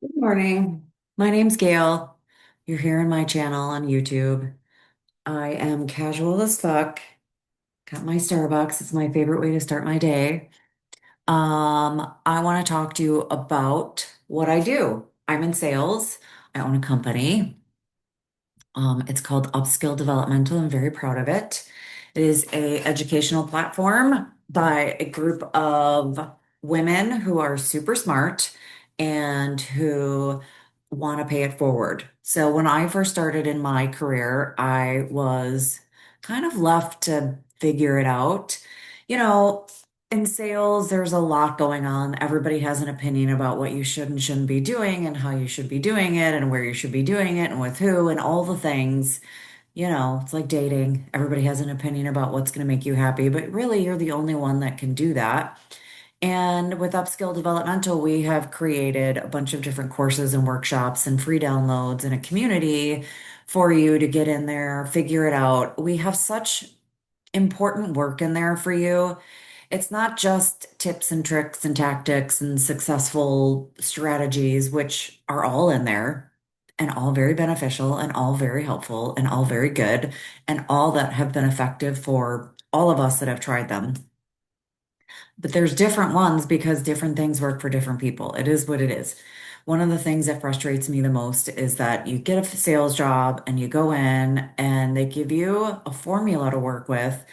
Good morning. My name's Gail. You're here in my channel on YouTube. I am casual as fuck. Got my Starbucks. It's my favorite way to start my day. I want to talk to you about what I do. I'm in sales. I own a company. It's called Upskill Developmental. I'm very proud of it. It is a educational platform by a group of women who are super smart and who want to pay it forward. So when I first started in my career, I was kind of left to figure it out. You know, in sales, there's a lot going on. Everybody has an opinion about what you should and shouldn't be doing and how you should be doing it and where you should be doing it and with who and all the things. It's like dating. Everybody has an opinion about what's going to make you happy, but really you're the only one that can do that. And with Upskill Developmental, we have created a bunch of different courses and workshops and free downloads and a community for you to get in there, figure it out. We have such important work in there for you. It's not just tips and tricks and tactics and successful strategies, which are all in there and all very beneficial and all very helpful and all very good and all that have been effective for all of us that have tried them. But there's different ones because different things work for different people. It is what it is. One of the things that frustrates me the most is that you get a sales job and you go in and they give you a formula to work with.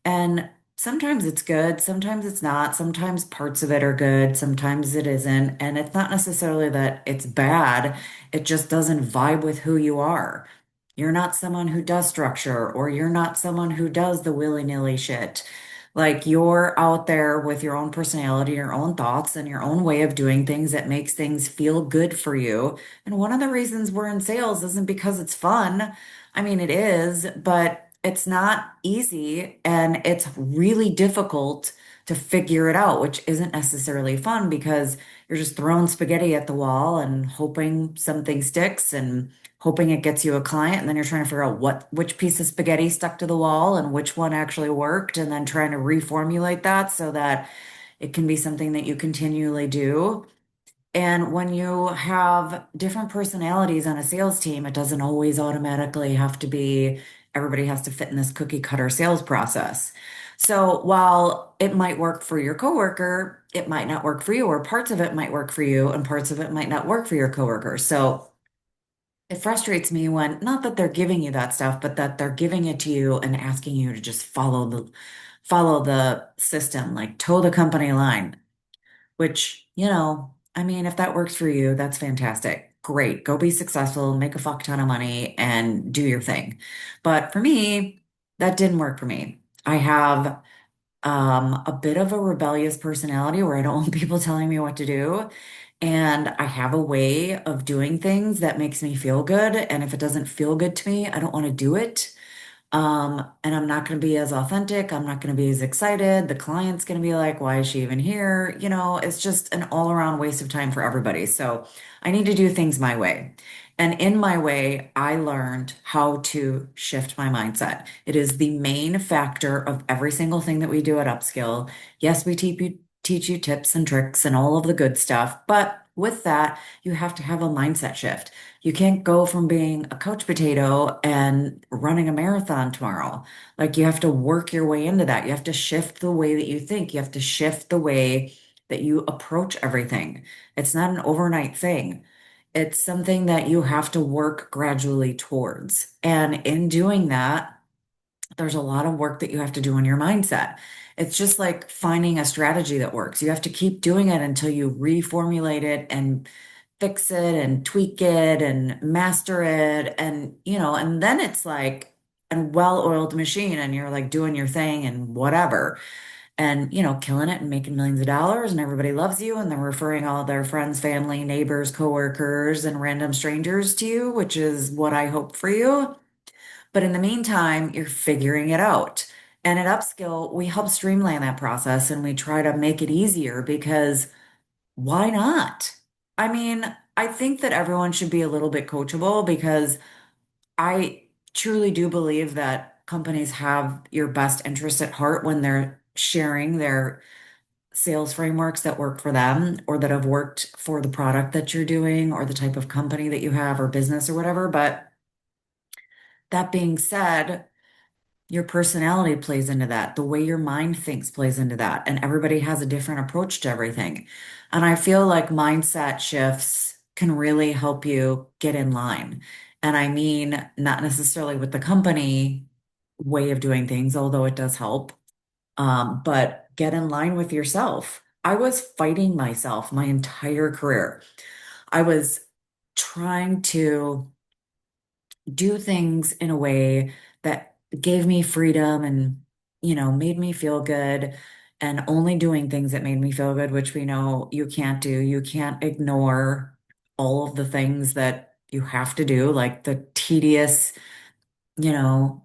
And sometimes it's good, sometimes it's not. Sometimes parts of it are good, sometimes it isn't. And it's not necessarily that it's bad, it just doesn't vibe with who you are. You're not someone who does structure, or you're not someone who does the willy-nilly shit. Like you're out there with your own personality, your own thoughts, and your own way of doing things that makes things feel good for you. And one of the reasons we're in sales isn't because it's fun. I mean, it is, but it's not easy and it's really difficult to figure it out, which isn't necessarily fun because you're just throwing spaghetti at the wall and hoping something sticks and hoping it gets you a client, and then you're trying to figure out which piece of spaghetti stuck to the wall and which one actually worked, and then trying to reformulate that so that it can be something that you continually do. And when you have different personalities on a sales team, it doesn't always automatically have to be everybody has to fit in this cookie cutter sales process. So while it might work for your coworker, it might not work for you, or parts of it might work for you and parts of it might not work for your coworker. So it frustrates me when, not that they're giving you that stuff, but that they're giving it to you and asking you to just follow the system, like toe the company line, which, I mean, if that works for you, that's fantastic. Great. Go be successful, make a fuck ton of money and do your thing. But for me, that didn't work for me. I have a bit of a rebellious personality where I don't want people telling me what to do. And I have a way of doing things that makes me feel good. And if it doesn't feel good to me, I don't want to do it. And I'm not going to be as authentic. I'm not going to be as excited. The client's going to be like, why is she even here? It's just an all around waste of time for everybody. So I need to do things my way. And in my way, I learned how to shift my mindset. It is the main factor of every single thing that we do at Upskill. Yes, we teach you tips and tricks and all of the good stuff, but with that, you have to have a mindset shift. You can't go from being a couch potato and running a marathon tomorrow. Like you have to work your way into that. You have to shift the way that you think. You have to shift the way that you approach everything. It's not an overnight thing. It's something that you have to work gradually towards. And in doing that, there's a lot of work that you have to do on your mindset. It's just like finding a strategy that works. You have to keep doing it until you reformulate it and fix it and tweak it and master it. And then it's like a well-oiled machine and you're like doing your thing and whatever. And, killing it and making millions of dollars and everybody loves you and they're referring all their friends, family, neighbors, coworkers, and random strangers to you, which is what I hope for you. But in the meantime, you're figuring it out. And at Upskill, we help streamline that process and we try to make it easier because why not? I mean, I think that everyone should be a little bit coachable because I truly do believe that companies have your best interest at heart when they're sharing their sales frameworks that work for them or that have worked for the product that you're doing or the type of company that you have or business or whatever. But that being said, your personality plays into that. The way your mind thinks plays into that. And everybody has a different approach to everything. And I feel like mindset shifts can really help you get in line. And I mean, not necessarily with the company way of doing things, although it does help, but get in line with yourself. I was fighting myself my entire career. I was trying to do things in a way that gave me freedom and, made me feel good, and only doing things that made me feel good, which we know you can't do. You can't ignore all of the things that you have to do, like the tedious, you know,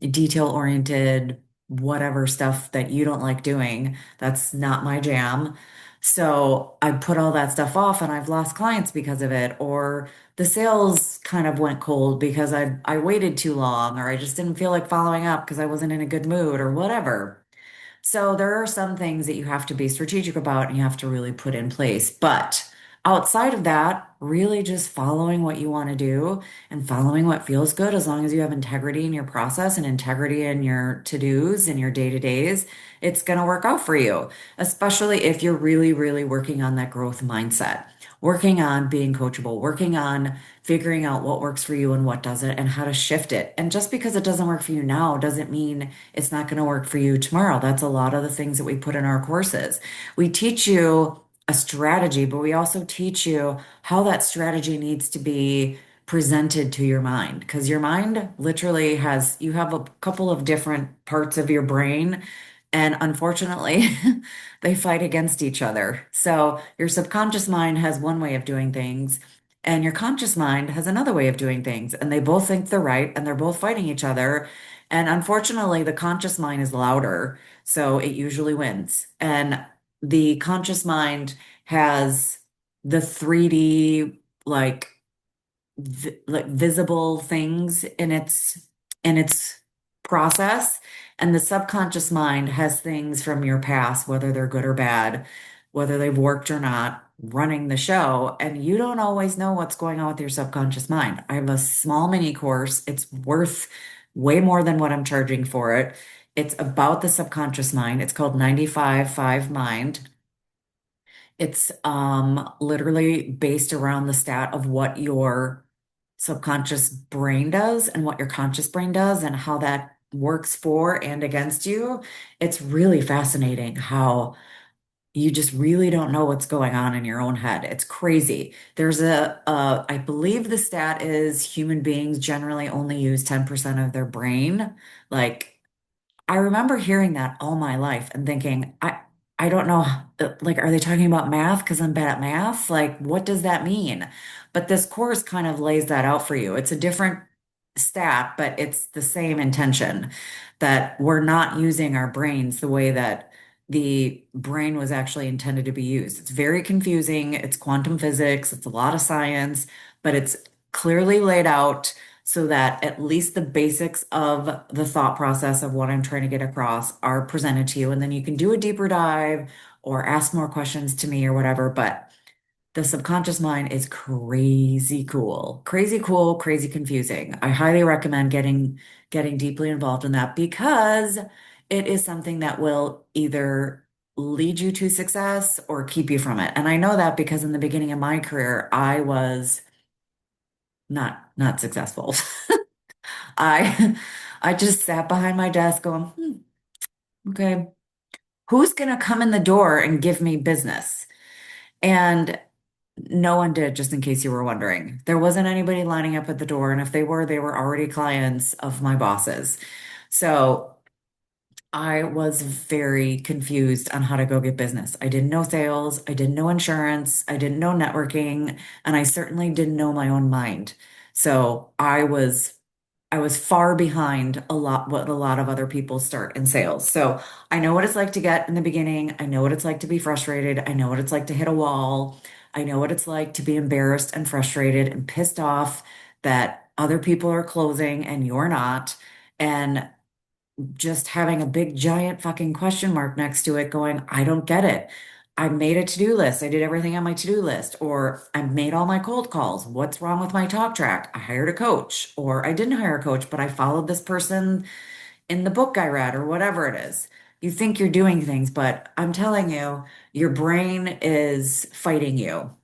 detail oriented, whatever stuff that you don't like doing. That's not my jam. So I put all that stuff off and I've lost clients because of it, or the sales kind of went cold because I waited too long, or I just didn't feel like following up because I wasn't in a good mood or whatever. So there are some things that you have to be strategic about and you have to really put in place. But outside of that, really just following what you want to do and following what feels good, as long as you have integrity in your process and integrity in your to-dos and your day-to-days, it's going to work out for you, especially if you're really, really working on that growth mindset, working on being coachable, working on figuring out what works for you and what doesn't, and how to shift it. And just because it doesn't work for you now doesn't mean it's not going to work for you tomorrow. That's a lot of the things that we put in our courses. We teach you a strategy, but we also teach you how that strategy needs to be presented to your mind, because your mind literally has, you have a couple of different parts of your brain, and unfortunately, they fight against each other. So your subconscious mind has one way of doing things, and your conscious mind has another way of doing things, and they both think they're right, and they're both fighting each other. And unfortunately, the conscious mind is louder, so it usually wins. And the conscious mind has the 3D, like like visible things in its process, and the subconscious mind has things from your past, whether they're good or bad, whether they've worked or not, running the show, and you don't always know what's going on with your subconscious mind. I have a small mini course. It's worth way more than what I'm charging for it. It's about the subconscious mind. It's called 95-5 Mind. It's literally based around the stat of what your subconscious brain does and what your conscious brain does and how that works for and against you. It's really fascinating how you just really don't know what's going on in your own head. It's crazy. I believe the stat is human beings generally only use 10% of their brain. Like, I remember hearing that all my life and thinking, I don't know, like, are they talking about math because I'm bad at math? Like, what does that mean? But this course kind of lays that out for you. It's a different stat, but it's the same intention, that we're not using our brains the way that the brain was actually intended to be used. It's very confusing. It's quantum physics. It's a lot of science, but it's clearly laid out so that at least the basics of the thought process of what I'm trying to get across are presented to you. And then you can do a deeper dive or ask more questions to me or whatever. But the subconscious mind is crazy cool, crazy confusing. I highly recommend getting deeply involved in that, because it is something that will either lead you to success or keep you from it. And I know that because in the beginning of my career, I was not successful. I I just sat behind my desk going, okay, who's gonna come in the door and give me business? And no one did, just in case you were wondering. There wasn't anybody lining up at the door, and if they were already clients of my bosses. So I was very confused on how to go get business. I didn't know sales, I didn't know insurance, I didn't know networking, and I certainly didn't know my own mind. So I was far behind what a lot of other people start in sales. So I know what it's like to get in the beginning. I know what it's like to be frustrated. I know what it's like to hit a wall. I know what it's like to be embarrassed and frustrated and pissed off that other people are closing and you're not. And just having a big giant fucking question mark next to it going, I don't get it. I made a to-do list. I did everything on my to-do list, or I made all my cold calls. What's wrong with my talk track? I hired a coach, or I didn't hire a coach, but I followed this person in the book I read, or whatever it is. You think you're doing things, but I'm telling you, your brain is fighting you.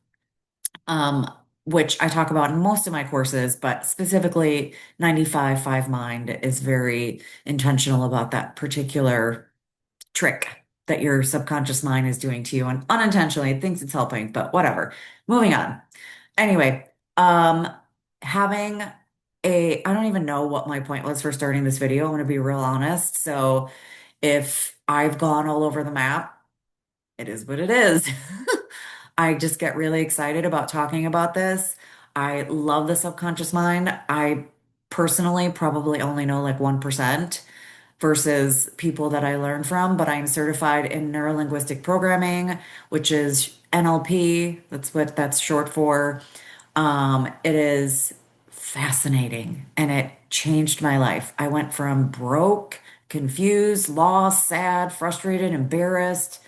Um, which I talk about in most of my courses, but specifically 95 Mind is very intentional about that particular trick that your subconscious mind is doing to you, and unintentionally it thinks it's helping, but whatever. Moving on. Anyway, um, having I don't even know what my point was for starting this video. I'm going to be real honest. So if I've gone all over the map, it is what it is. I just get really excited about talking about this. I love the subconscious mind. I personally probably only know like 1% versus people that I learn from, but I'm certified in neurolinguistic programming, which is NLP. That's what that's short for. It is fascinating and it changed my life. I went from broke, confused, lost, sad, frustrated, embarrassed,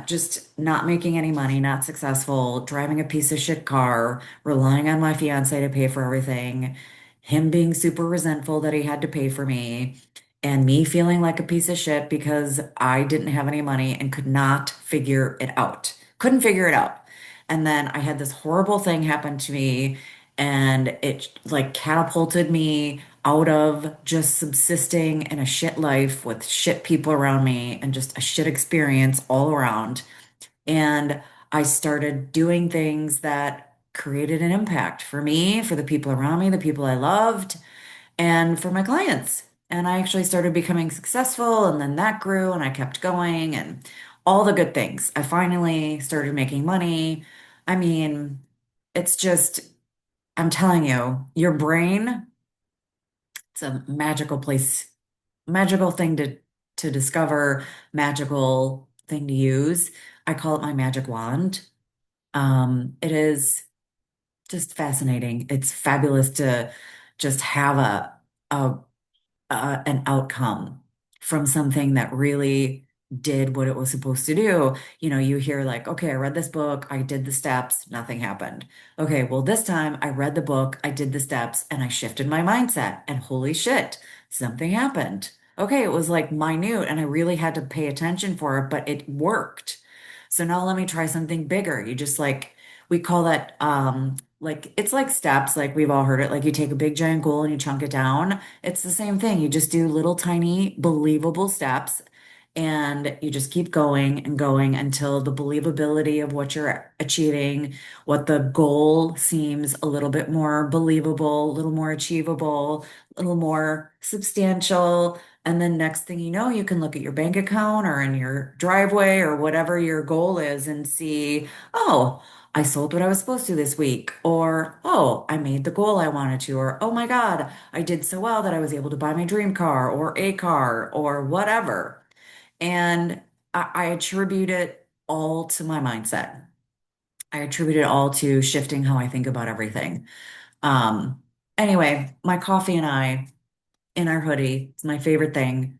just not making any money, not successful, driving a piece of shit car, relying on my fiance to pay for everything, him being super resentful that he had to pay for me, and me feeling like a piece of shit because I didn't have any money and could not figure it out. Couldn't figure it out. And then I had this horrible thing happen to me, and it like catapulted me out of just subsisting in a shit life with shit people around me and just a shit experience all around. And I started doing things that created an impact for me, for the people around me, the people I loved, and for my clients. And I actually started becoming successful, and then that grew, and I kept going, and all the good things. I finally started making money. I mean, it's just, I'm telling you, your brain, it's a magical place, magical thing to discover, magical thing to use. I call it my magic wand. It is just fascinating. It's fabulous to just have a an outcome from something that really did what it was supposed to do. You know, you hear like, okay, I read this book, I did the steps, nothing happened. Okay, well, this time I read the book, I did the steps, and I shifted my mindset, and holy shit, something happened. Okay, it was like minute, and I really had to pay attention for it, but it worked. So now let me try something bigger. You just like, we call that, like, it's like steps, like we've all heard it. Like you take a big giant goal and you chunk it down. It's the same thing. You just do little tiny believable steps and you just keep going and going until the believability of what you're achieving, what the goal seems a little bit more believable, a little more achievable, a little more substantial. And then next thing you know, you can look at your bank account or in your driveway or whatever your goal is and see, oh, I sold what I was supposed to this week, or oh, I made the goal I wanted to, or oh my God, I did so well that I was able to buy my dream car or a car or whatever. And I attribute it all to my mindset. I attribute it all to shifting how I think about everything. Um, anyway, my coffee and I in our hoodie, it's my favorite thing.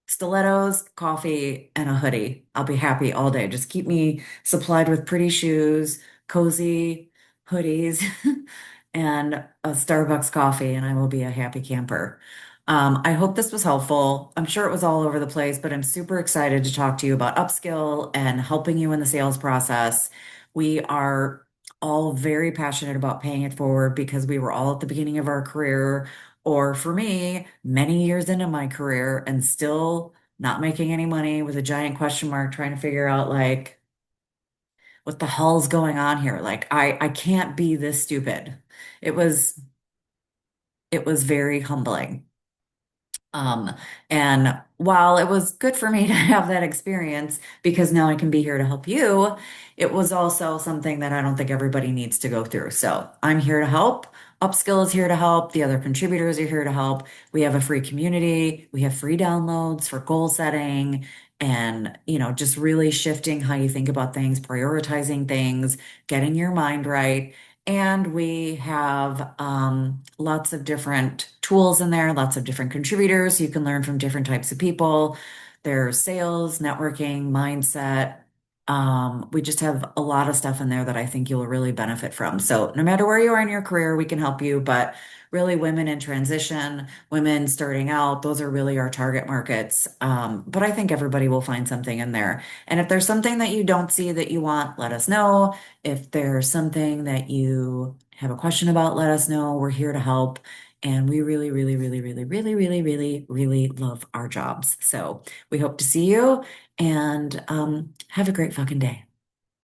Stilettos, coffee, and a hoodie. I'll be happy all day. Just keep me supplied with pretty shoes, cozy hoodies, and a Starbucks coffee, and I will be a happy camper. I hope this was helpful. I'm sure it was all over the place, but I'm super excited to talk to you about upskill and helping you in the sales process. We are all very passionate about paying it forward because we were all at the beginning of our career, or for me, many years into my career and still not making any money with a giant question mark, trying to figure out like what the hell's going on here? Like I can't be this stupid. It was it was very humbling. Um, and while it was good for me to have that experience because now I can be here to help you, it was also something that I don't think everybody needs to go through. So I'm here to help. Upskill is here to help. The other contributors are here to help. We have a free community. We have free downloads for goal setting and, you know, just really shifting how you think about things, prioritizing things, getting your mind right. And we have lots of different tools in there, lots of different contributors. You can learn from different types of people. There's sales, networking, mindset, We just have a lot of stuff in there that I think you'll really benefit from. So no matter where you are in your career, we can help you, but really women in transition, women starting out, those are really our target markets. But I think everybody will find something in there. And if there's something that you don't see that you want, let us know. If there's something that you have a question about, let us know. We're here to help. And we really, really, really, really, really, really, really, really love our jobs. So we hope to see you and have a great fucking day.